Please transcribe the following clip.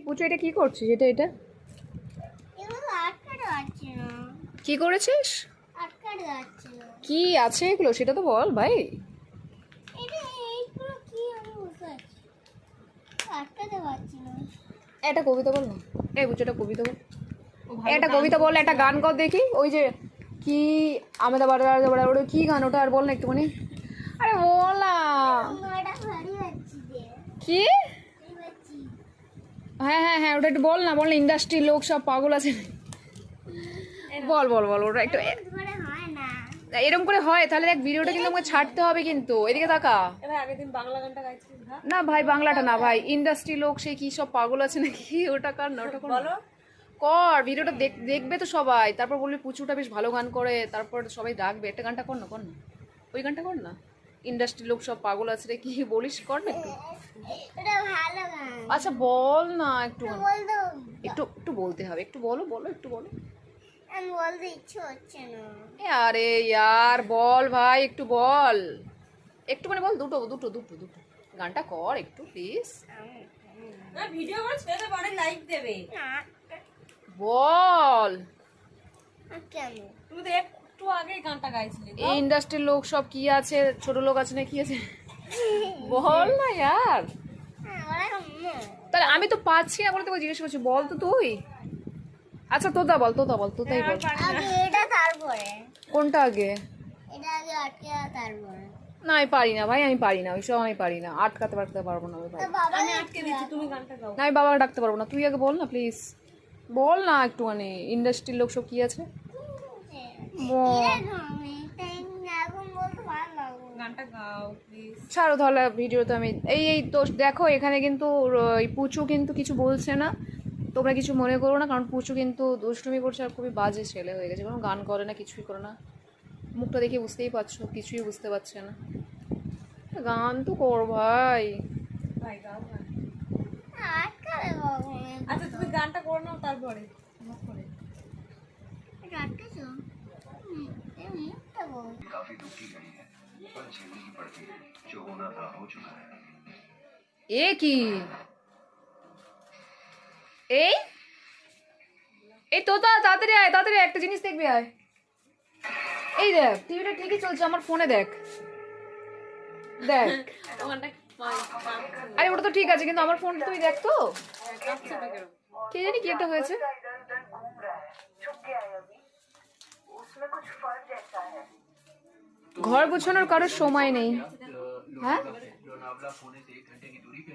পুচু এটা কি করছিস? এটা এটা কি করেছিস? কি আছে এগুলো সেটা তো বল ভাই। একটা কবিতা বল না। এই বুঝছো একটা কবিতা বল, একটা কবিতা বল, একটা গান কর দেখি। ওই যে কি আমাদের বাড়ি কি গান ওটা আর বল না একটুখানি। আরে বল না। কি? হ্যাঁ হ্যাঁ হ্যাঁ ওটা একটু বল না, বল না। ইন্ডাস্ট্রির লোক সব পাগল আছে। বল বল বল ওটা একটু। এরকম করে হয় তাহলে দেখ ভিডিওটা কিন্তু আমাকে ছাড়তে হবে কিন্তু। এদিকে তাকা। আগের দিন বাংলা গানটা গাইছিস না ভাই বাংলাটা না ভাই, ইন্ডাস্ট্রি লোক সে কি সব পাগল আছে নাকি ওটা কর না, ওটা কর না। বলো। কর ভিডিওটা দেখবে তো সবাই, তারপর বলবি পুচুটা বেশ ভালো গান করে, তারপর সবাই ডাকবে। একটা গানটা কর না, কর না ওই গানটা কর না। ইন্ডাস্ট্রি লোক সব পাগল আছে রে কি বলিস, কর না একটু। আচ্ছা বল না একটু, একটু একটু বলতে হবে, একটু বলো বলো একটু বলো। আরে ইয়ার বল ভাই একটু বল, একটু মানে বল, দুটো দুটো দুটো দুটো গানটা কর একটু প্লিজ। না ভিডিও করে ছেড়ে পরে লাইক দেবে। বল। তুমি তো একটু আগে গানটা গাইছিলে। এই ইন্ডাস্ট্রির লোক সব কি আছে, ছোট লোক আছে না কি আছে বল না ইয়ার। তাহলে আমি তো পাচ্ছি না বলে তোকে জিজ্ঞেস করছি, বল তো তুই। আচ্ছা তোতা বল, তোতা বল, তোতাই বল। কোনটা আগে? না আমি পারি না ভাই, আমি পারি না ওইসব, আমি পারি না, আটকাতে পারবো না ভাই। আমি আটকে দিচ্ছি, তুমি গানটা গাও। না আমি বাবাকে ডাকতে পারবো না, তুই আগে বল না প্লিজ। বল না একটুখানি, ইন্ডাস্ট্রির লোক সব কি আছে বল। গানটা গাও প্লিজ। ছাড়ো তাহলে ভিডিওতে আমি এই এই তো দেখো এখানে কিন্তু এই পুচু কিন্তু কিছু বলছে না, তোমরা কিছু মনে করো না, কারণ পুচু কিন্তু দুষ্টুমি করছে আর খুবই বাজে ছেলে হয়ে গেছে, কোনো গান করে না কিছুই করে না। মুখটা দেখে বুঝতেই পারছো কিছুই বুঝতে পারছে না। গান তো কর ভাই। ভাই গাও গান। আচ্ছা তুমি গানটা করে নাও তারপরে করে। काफी दुखी गई है पर झेलनी ही पड़ती है जो होना था हो चुका है। এ কি এই এই তোতা তাড়াতাড়ি আয়, তাড়াতাড়ি একটা জিনিস দেখবি আয়। এই দেখ টিভিটা ঠিকই চলছে, আমার ফোনে দেখ দেখ। গানটা আরে ওটা তো ঠিক আছে কিন্তু আমার ফোনটা তুই দেখ তো, কে জানি কি একটা হয়েছে। ঘর গোছানোর কারোর সময় নেই। হ্যাঁ लोनावला होने से 1 घंटे की दूरी पे